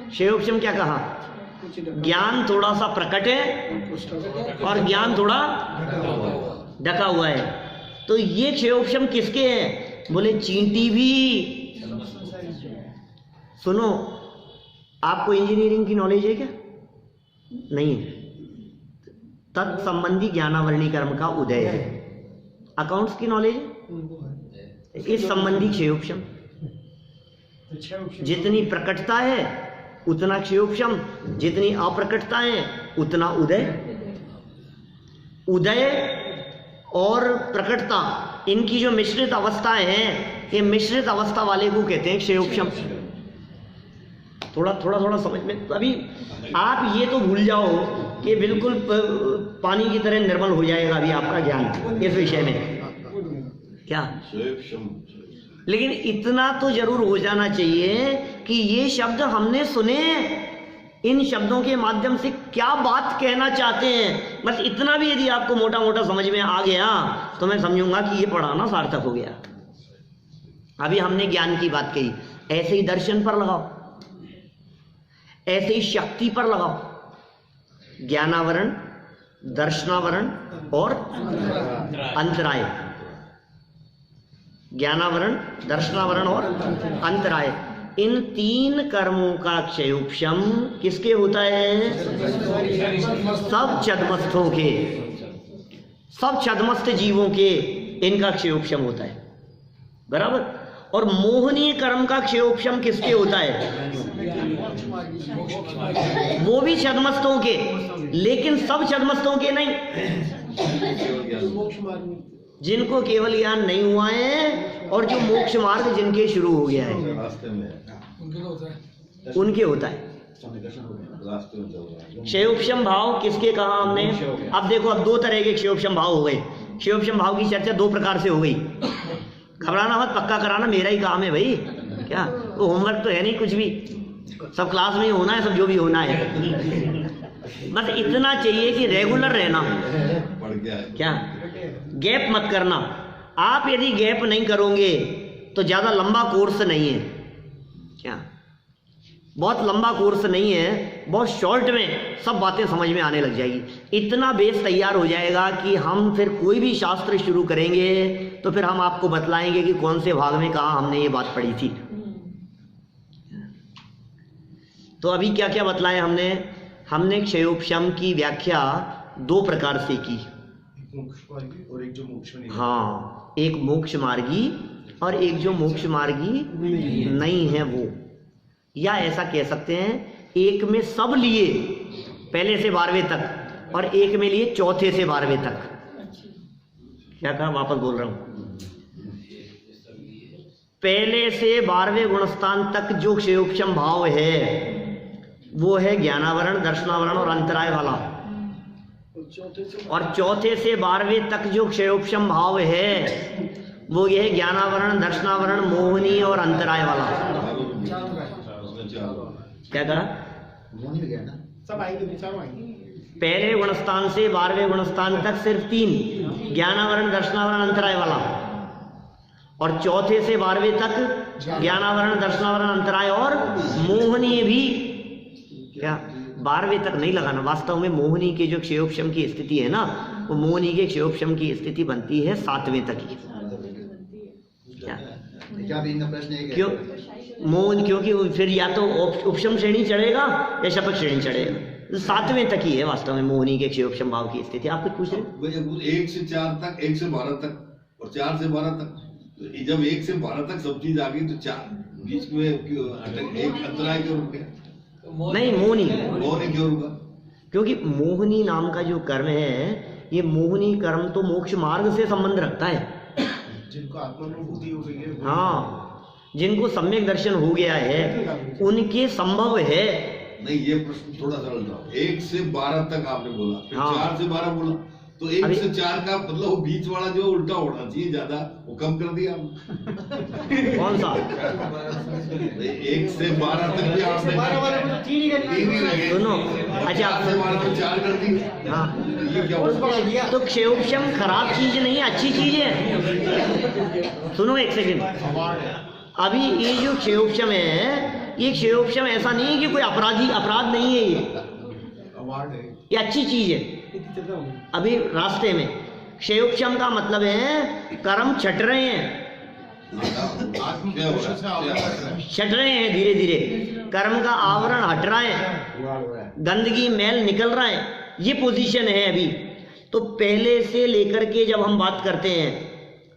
क्षयोपशम क्या कहा? ज्ञान थोड़ा सा प्रकट है और ज्ञान थोड़ा ढका हुआ है। तो ये क्षयोपशम किसके हैं? बोले चींटी भी। सुनो, आपको इंजीनियरिंग की नॉलेज है क्या? नहीं है। तत्संबंधी ज्ञानावरणी कर्म का उदय है। अकाउंट्स की नॉलेज है? इस संबंधी क्षयोपशम। जितनी प्रकटता है उतना क्षयोपशम, जितनी अप्रकटता है उतना उदय। उदय और प्रकटता, इनकी जो मिश्रित अवस्थाएं हैं, ये मिश्रित अवस्था वाले को कहते हैं क्षयोपशम। थोड़ा समझ में। अभी आप ये तो भूल जाओ कि बिल्कुल पानी की तरह निर्मल हो जाएगा अभी आपका ज्ञान इस विषय में। क्या? लेकिन इतना तो जरूर हो जाना चाहिए कि ये शब्द हमने सुने, इन शब्दों के माध्यम से क्या बात कहना चाहते हैं। बस इतना भी यदि आपको मोटा मोटा समझ में आ गया तो मैं समझूंगा कि ये पढ़ाना सार्थक हो गया। अभी हमने ज्ञान की बात कही, ऐसे ही दर्शन पर लगाओ, ऐसे ही शक्ति पर लगाओ। ज्ञानावरण, दर्शनावरण और अंतराय। ज्ञानावरण, दर्शनावरण और अंतराय, इन तीन कर्मों का क्षयोपशम किसके होता है? सब छद्मस्थों के, सब छद्मस्थ जीवों के इनका क्षयोपशम होता है। बराबर। और मोहनीय कर्म का क्षयोपशम किसके होता है? वो भी छद्मस्थों के, लेकिन सब छद्मस्थों के नहीं। जिनको केवल ज्ञान नहीं हुआ है और जो मोक्ष मार्ग जिनके शुरू हो गया है उनके होता है क्षयोपशम भाव। किसके कहा हमने? अब देखो, अब दो तरह के क्षयोपशम भाव हो गए। क्षयोपशम भाव की चर्चा दो प्रकार से हो गई। घबराना मत, पक्का कराना मेरा ही काम है भाई। क्या तो होमवर्क तो है नहीं कुछ भी, सब क्लास में ही होना है, सब जो भी होना है। बस इतना चाहिए कि रेगुलर रहना। क्या? गैप मत करना। आप यदि गैप नहीं करोगे तो ज़्यादा लंबा कोर्स नहीं है, क्या बहुत लंबा कोर्स नहीं है, बहुत शॉर्ट में सब बातें समझ में आने लग जाएगी। इतना बेस तैयार हो जाएगा कि हम फिर कोई भी शास्त्र शुरू करेंगे तो फिर हम आपको बतलाएंगे कि कौन से भाग में कहाँ हमने ये बात पढ़ी थी। तो अभी क्या क्या बतलाएं हमने क्षयोपशम की व्याख्या दो प्रकार से की। और एक जो मोक्ष में हाँ, एक मोक्ष मार्गी और एक जो मोक्ष मार्गी नहीं है वो, या ऐसा कह सकते हैं एक में सब लिए पहले से 12वें तक और एक में लिए चौथे से 12वें तक। क्या कहा, वापस बोल रहा हूं। पहले से 12वें गुणस्थान तक जो क्षयोपशम भाव है वो है ज्ञानावरण, दर्शनावरण और अंतराय वाला, और चौथे से 12वें तक जो क्षयोपशम भाव है वो ये है ज्ञानावरण, दर्शनावरण, मोहनी और अंतराय वाला। क्या कहा, सब आएंगे, चारों आएंगे। पहले गुणस्थान से 12वें गुणस्थान तक सिर्फ 3, ज्ञानावरण, दर्शनावरण, अंतराय वाला, और चौथे से 12वें तक ज्ञानावरण, दर्शनावरण, अंतराय और मोहनी भी। क्या 12वें तक नहीं लगाना, वास्तव में मोहनी के जो क्षयोपशम की स्थिति है ना, वो मोहनी के क्षयोपशम की स्थिति बनती है 7वें तक ही। क्या भी इनका प्रश्न है क्यों मोहन, क्योंकि फिर या तो उपशम श्रेणी चढ़ेगा या शपथ श्रेणी चढ़ेगा, 7वें तक ही है वास्तव में मोहनी के क्षयोपशम भाव की स्थिति। आप कुछ पूछ रहे 1 से 4 तक, 1 से 12 तक और 4 से 12 तक। तो जब 1 से 12 तक सब चीज आ गई तो 4 बीच में एक अंतराय क्यों रुक गया? नहीं, मोहनी क्यों रुका? क्योंकि मोहनी नाम का जो कर्म है, ये मोहनी कर्म तो मोक्ष मार्ग से संबंध रखता है। जिनको आत्मानुभूति हो गई है, हाँ, जिनको सम्यक दर्शन हो गया है उनके संभव है। नहीं, ये प्रश्न थोड़ा सरल था। 1 से 12 तक आपने बोला, फिर हाँ। 4 से 12 बोला, तो 1 से 4 का मतलब वो बीच वाला जो उल्टा होना चाहिए ज्यादा, वो कम कर दिया आपने। कौन सा? 1 से 12 तक भी आपने 3 ही रहे। सुनो, अच्छा 4 से 12 तक 4 कर दी। हाँ, ये क्या हुआ? तो क्षयोपशम खराब चीज नहीं, अच्छी चीज है। सुनो एक सेकंड, अभी ये जो क्षयोपशम है, ये क्षयोपशम ऐसा नहीं है कि कोई अपराध नहीं है, ये अच्छी चीज है। अभी रास्ते में क्षयोपशम का मतलब है कर्म छट रहे हैं, छट रहे हैं, धीरे धीरे कर्म का आवरण हट रहा है, गंदगी मैल निकल रहा है, ये पोजीशन है अभी। तो पहले से लेकर के जब हम बात करते हैं,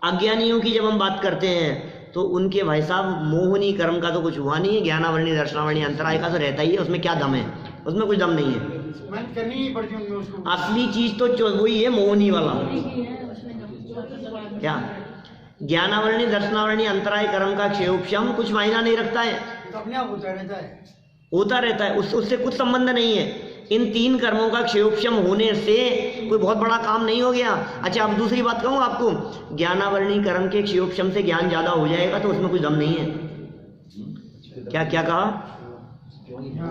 अज्ञानियों की जब हम बात करते हैं, तो उनके भाई साहब मोहनी कर्म का तो कुछ हुआ नहीं है, ज्ञानावरणी, दर्शनावरणी, अंतराय का तो रहता ही है, उसमें क्या दम है? उसमें कुछ दम नहीं है। करनी ही पड़ती है उसको। असली चीज तो वही है, मोहनी वाला। क्या ज्ञानावरणी, दर्शनावरणी, अंतराय कर्म का क्षयोपशम कुछ मायना नहीं रखता है, तो अपने आप होता रहता है, उससे कुछ संबंध नहीं है। इन 3 कर्मों का क्षयोपशम होने से कोई बहुत बड़ा काम नहीं हो गया। अच्छा, अब दूसरी बात कहूँ आपको, ज्ञानावरणी कर्म के क्षयोपशम से ज्ञान ज्यादा हो जाएगा तो उसमें कुछ दम नहीं है। क्या क्या कहा?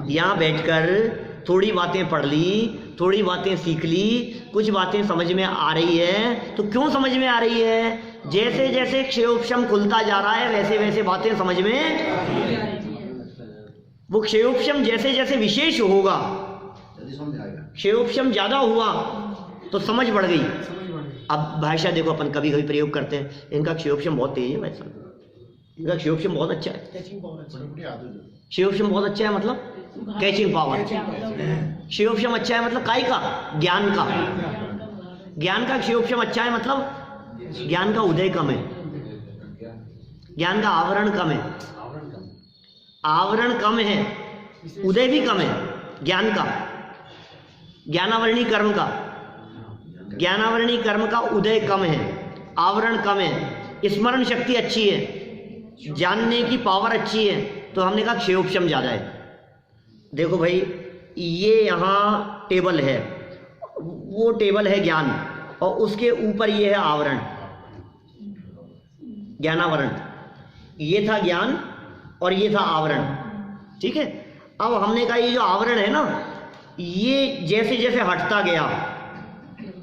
यहाँ बैठकर थोड़ी बातें पढ़ ली, थोड़ी बातें सीख ली, कुछ बातें समझ में आ रही है, तो क्यों समझ में आ रही है? जैसे जैसे क्षयोपशम खुलता जा रहा है वैसे वैसे बातें समझ में, वो क्षयोपशम जैसे जैसे विशेष होगा, क्षयोपशम ज्यादा हुआ तो समझ बढ़ गई। अब भाषा देखो, अपन कभी कभी प्रयोग करते हैं, इनका क्षयोपशम बहुत तेज है भाई साहब, इनका क्षयोपशम बहुत अच्छा है, क्षयोपशम बहुत अच्छा है, मतलब कैचिंग पावर। क्षयोपशम अच्छा है मतलब काय का? ज्ञान का। ज्ञान का क्षयोपशम अच्छा है मतलब ज्ञान का उदय कम है, ज्ञान का आवरण कम है, आवरण कम है, उदय भी कम है ज्ञान का। ज्ञानावरणी कर्म का, ज्ञानावरणी कर्म का उदय कम है, आवरण कम है, स्मरण शक्ति अच्छी है, जानने की पावर अच्छी है, तो हमने कहा क्षयोपशम ज्यादा है। देखो भाई, ये यहाँ टेबल है, वो टेबल है ज्ञान, और उसके ऊपर ये है आवरण, ज्ञानावरण। ये था ज्ञान और ये था आवरण, ठीक है। अब हमने कहा ये जो आवरण है ना, ये जैसे जैसे हटता गया,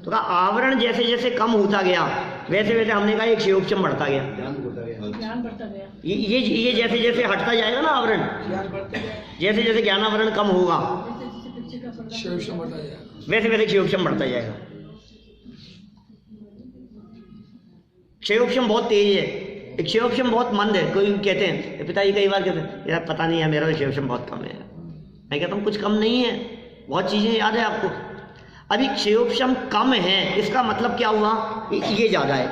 तो आवरण जैसे जैसे कम होता गया वैसे वैसे हमने कहा एक क्षेयोपशम बढ़ता गया। ज्ञान बढ़ता गया। ये जैसे जैसे हटता जाएगा ना आवरण, जैसे जैसे ज्ञानावरण कम होगा वैसे वैसे क्षेयोपशम बढ़ता जाएगा। क्षेयोपशम बहुत तेज है, क्षेयोपशम बहुत मंद है। कोई कहते हैं, पिताजी कई बार कहते हैं यार पता नहीं है मेरा क्षेयोपशम बहुत कम है। मैं कहता हूँ कुछ कम नहीं है, बहुत चीज़ें याद है आपको। अभी क्षेयोपशम कम है इसका मतलब क्या हुआ, ये ज़्यादा है,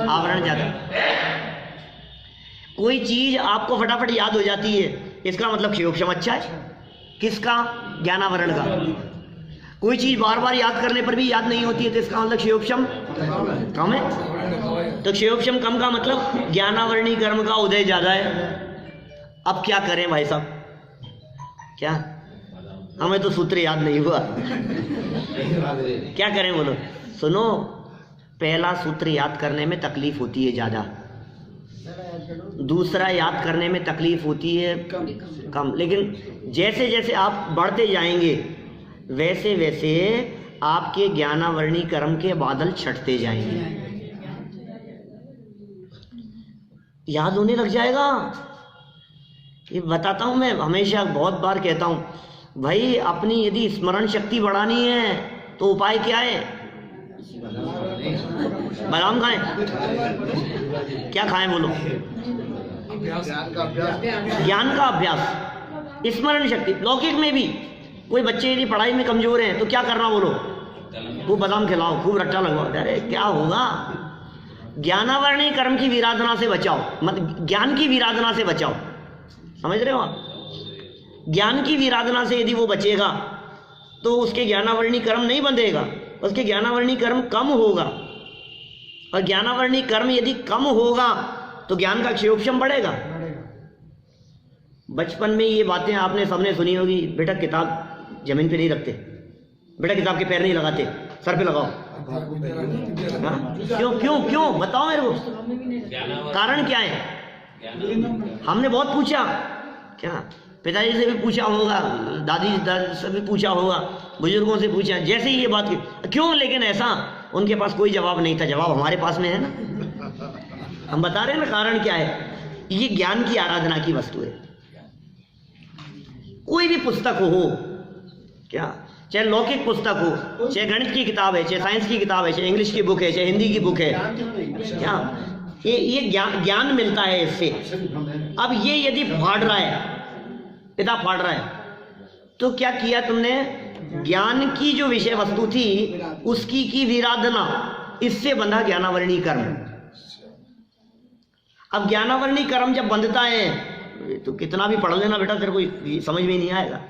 आवरण ज़्यादा। कोई चीज़ आपको फटाफट याद हो जाती है इसका मतलब क्षेयोपशम अच्छा है। किसका, ज्ञानावरण का। कोई चीज़ बार बार याद करने पर भी याद नहीं होती है तो इसका मतलब क्षेयोपशम कम है। तो क्षेयोपशम कम का मतलब ज्ञानावरणी कर्म का उदय ज़्यादा है। अब क्या करें भाई साहब, क्या, हमें तो सूत्र याद नहीं हुआ, क्या करें बोलो। सुनो, पहला सूत्र याद करने में तकलीफ होती है ज़्यादा, दूसरा याद करने में तकलीफ होती है कम। लेकिन जैसे जैसे आप बढ़ते जाएंगे वैसे वैसे आपके ज्ञानावरणी कर्म के बादल छटते जाएंगे, याद होने लग जाएगा। ये बताता हूँ मैं, हमेशा बहुत बार कहता हूँ भाई, अपनी यदि स्मरण शक्ति बढ़ानी है तो उपाय क्या है, बादाम खाएं, क्या खाएं बोलो, ज्ञान का अभ्यास, स्मरण शक्ति। लौकिक में भी कोई बच्चे यदि पढ़ाई में कमजोर हैं तो क्या करना बोलो, खूब बादाम खिलाओ, खूब रट्टा लगवाओ। अरे क्या होगा, ज्ञानावरणी कर्म की विराधना से बचाओ, मत ज्ञान की विराधना से बचाओ, समझ रहे हो आप। ज्ञान की विराधना से यदि वो बचेगा तो उसके ज्ञानावरणी कर्म नहीं बंधेगा, उसके ज्ञानावरणी कर्म कम होगा, और ज्ञानावरणी कर्म यदि कम होगा तो ज्ञान का क्षेयोपशम बढ़ेगा। बचपन में ये बातें आपने सबने सुनी होगी, बेटा किताब जमीन पे नहीं रखते, बेटा किताब के पैर नहीं लगाते, सर पे लगाओ। हाँ? क्यों क्यों क्यों बताओ मेरे को, कारण क्या है। हमने बहुत पूछा, क्या पिताजी से भी पूछा होगा, दादी से भी पूछा होगा, बुजुर्गों से पूछा, जैसे ही ये बात की क्यों, लेकिन ऐसा उनके पास कोई जवाब नहीं था। जवाब हमारे पास में है ना, हम बता रहे हैं ना कारण क्या है। ये ज्ञान की आराधना की वस्तु है। कोई भी पुस्तक हो, क्या, चाहे लौकिक पुस्तक हो, चाहे गणित की किताब है, चाहे साइंस की किताब है, चाहे इंग्लिश की बुक है, चाहे हिंदी की बुक है, क्या ये ज्ञान मिलता है इससे। अब ये यदि फाड़ रहा है, पिता फाड़ रहा है, तो क्या किया तुमने, ज्ञान की जो विषय वस्तु थी उसकी की विराधना, इससे बंधा ज्ञानावरणी कर्म। अब ज्ञानावरणी कर्म जब बंधता है तो कितना भी पढ़ लेना बेटा, तेरे को समझ में नहीं आएगा,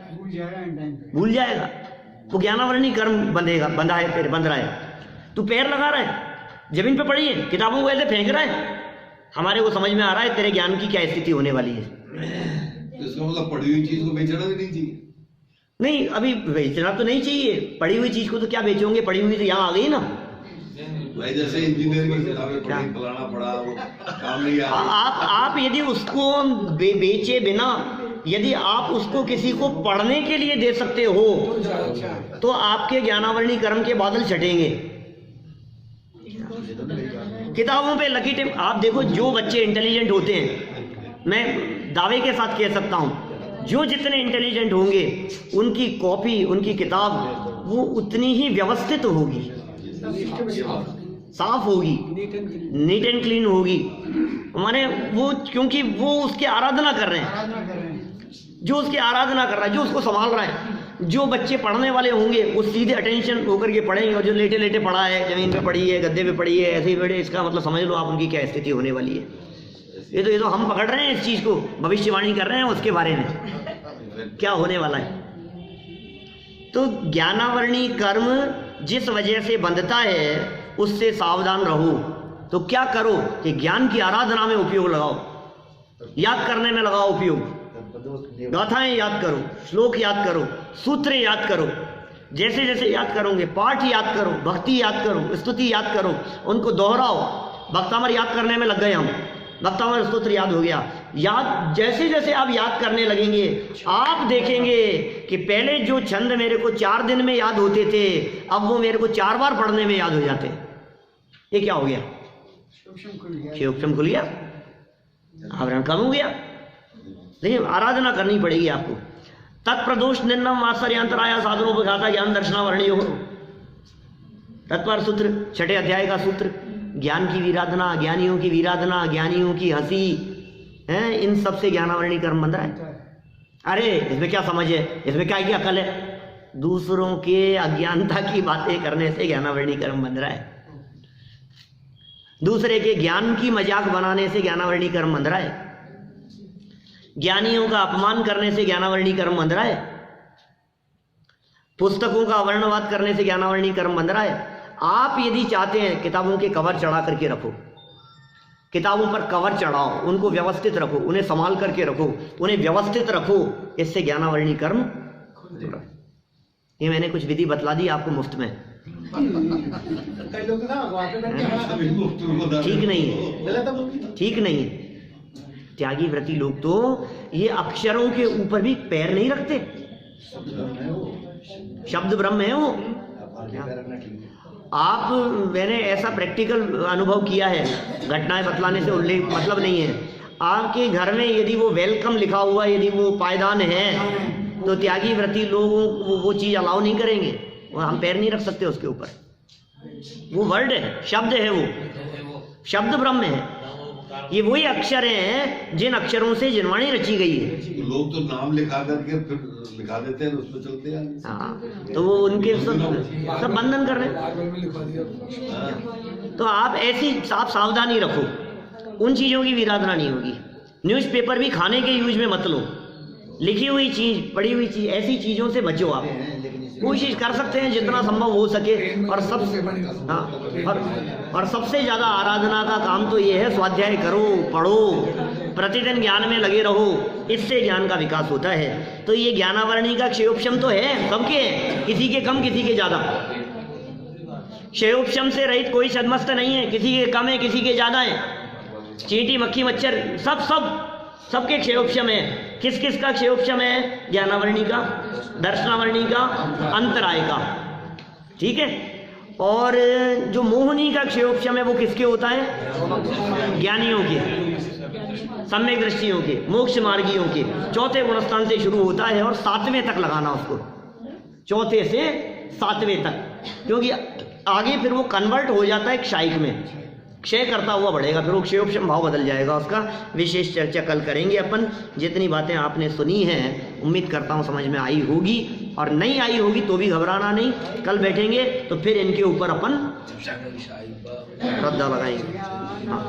भूल जाएगा। वो ज्ञानावरणी कर्म बंधेगा, बंधा है, फिर बंध रहा है। तू पैर लगा रहा है, जमीन पे पड़ी है, किताबों को ऐसे फेंक रहा है, हमारे को समझ में आ रहा है तेरे ज्ञान की क्या स्थिति होने वाली है। इसका मतलब पढ़ी हुई चीज को बेचना भी नहीं चाहिए। नहीं, अभी बेचना तो नहीं चाहिए, पढ़ी हुई चीज को तो क्या बेचोगे, पढ़ी हुई तो यहाँ आ गई ना। भाई जैसे इंजीनियरिंग की किताबें पढ़ी, फलाना पढ़ा, वो काम नहीं आ रहा। आप यदि उसको बेचे बिना यदि आप उसको किसी को पढ़ने के लिए दे सकते हो तो आपके ज्ञानावरणी कर्म के बादल छटेंगे। किताबों पे लकी टिप आप देखो, जो बच्चे इंटेलिजेंट होते हैं, मैं दावे के साथ कह सकता हूं, जो जितने इंटेलिजेंट होंगे उनकी कॉपी, उनकी किताब वो उतनी ही व्यवस्थित होगी, साफ होगी, नीट एंड क्लीन होगी। हमारे वो, क्योंकि वो उसकी आराधना कर रहे हैं, जो उसकी आराधना कर रहा है, जो उसको संभाल रहा है। जो बच्चे पढ़ने वाले होंगे वो सीधे अटेंशन होकर के पढ़ेंगे, और जो लेटे लेटे पढ़ा है, जमीन पे पड़ी है, गद्दे पे पड़ी है, ऐसे ही बैठे, इसका मतलब समझ लो आप उनकी क्या स्थिति होने वाली है। ये तो हम पकड़ रहे हैं इस चीज को, भविष्यवाणी कर रहे हैं उसके बारे में क्या होने वाला है। तो ज्ञानावरणी कर्म जिस वजह से बंधता है उससे सावधान रहो। तो क्या करो कि ज्ञान की आराधना में उपयोग लगाओ, याद करने में लगाओ उपयोग, गाथाएं याद करो, श्लोक याद करो, सूत्र याद करो। जैसे जैसे याद करोगे, पाठ याद करो, भक्ति याद करो, स्तुति याद करो, उनको दोहराओ। भक्तामर याद करने में लग गए हम, भक्तामर स्तोत्र याद हो गया। याद जैसे जैसे आप याद करने लगेंगे आप देखेंगे कि पहले जो छंद मेरे को 4 दिन में याद होते थे अब वो मेरे को 4 बार पढ़ने में याद हो जाते हैं। ये क्या हो गया? क्षयोक्षम खुल गया, आवरण कम हो गया। लेकिन आराधना करनी पड़ेगी आपको। तत्प्रदोष निन्नम आश्चर्यांतराया साधनोपघाता ज्ञान दर्शनावर्णियो। तत्पर सूत्र, छठे अध्याय का सूत्र, ज्ञान की विराधना, ज्ञानियों की विराधना, ज्ञानियों की हंसी है, इन सब से ज्ञानावरणी कर्म बंध रहा है। अरे इसमें क्या समझ है, इसमें क्या अकल है? दूसरों के अज्ञानता की बातें करने से ज्ञानावरणी कर्म बंध रहा है। दूसरे के ज्ञान की मजाक बनाने से ज्ञानावरणी कर्म बंध रहा है। ज्ञानियों का अपमान करने से ज्ञानावरणी कर्म बंध रहा है। पुस्तकों का अवर्णवाद करने से ज्ञानावरणी कर्म बंध रहा है। आप यदि चाहते हैं किताबों के कवर चढ़ा करके रखो, किताबों पर कवर चढ़ाओ, उनको व्यवस्थित रखो, उन्हें संभाल करके रखो, उन्हें व्यवस्थित रखो, इससे ज्ञानावरणी कर्म। ये मैंने कुछ विधि बतला दी आपको मुफ्त में। ठीक नहीं है, ठीक नहीं है। त्यागी व्रती लोग तो ये अक्षरों के ऊपर भी पैर नहीं रखते। शब्द ब्रह्म है वो। आप, मैंने ऐसा प्रैक्टिकल अनुभव किया है, घटनाएं बतलाने से उल्लेख मतलब नहीं है। आपके घर में यदि वो वेलकम लिखा हुआ, यदि वो पायदान है, तो त्यागी व्रती लोग वो चीज अलाउ नहीं करेंगे। हम पैर नहीं रख सकते उसके ऊपर। वो वर्ड है, शब्द है, वो शब्द ब्रह्म है। ये वही अक्षर हैं जिन अक्षरों से जिनवाणी रची गई है। लोग तो नाम लिखा करके फिर लिखा देते हैं, उसमें चलते हैं। हाँ, तो वो उनके सब बंधन कर रहे हैं। तो आप ऐसी आप सावधानी रखो, उन चीजों की विराधना नहीं होगी। न्यूज़पेपर भी खाने के यूज में मत लो। लिखी हुई चीज, पढ़ी हुई चीज, ऐसी चीजों से बचो। आप कोशिश कर सकते हैं जितना संभव हो सके। और और सबसे ज्यादा आराधना का काम तो ये है, स्वाध्याय करो, पढ़ो, प्रतिदिन ज्ञान में लगे रहो, इससे ज्ञान का विकास होता है। तो ये ज्ञानावरणी का क्षयोपशम तो है, सबके है, किसी के कम किसी के ज्यादा। क्षयोपशम से रहित कोई सदमस्त नहीं है, किसी के कम है किसी के ज्यादा है। चींटी, मक्खी, मच्छर सबके क्षयोपशम है। किस किस का क्षयोपशम है? ज्ञानावरणी का, दर्शनावरणी का, अंतराय का। ठीक है। और जो मोहनी का क्षयोपशम है वो किसके होता है? ज्ञानियों के, सम्यक दृष्टियों के, मोक्ष मार्गियों के। चौथे गुणस्थान से शुरू होता है और 7वें तक लगाना उसको, चौथे से 7वें तक, क्योंकि आगे फिर वो कन्वर्ट हो जाता है क्षयिक में, क्षय करता हुआ बढ़ेगा, फिर वो क्षयोपशम भाव बदल जाएगा। उसका विशेष चर्चा कल करेंगे अपन। जितनी बातें आपने सुनी हैं उम्मीद करता हूँ समझ में आई होगी, और नहीं आई होगी तो भी घबराना नहीं। कल बैठेंगे तो फिर इनके ऊपर अपन श्रद्धा लगाएंगे। हाँ।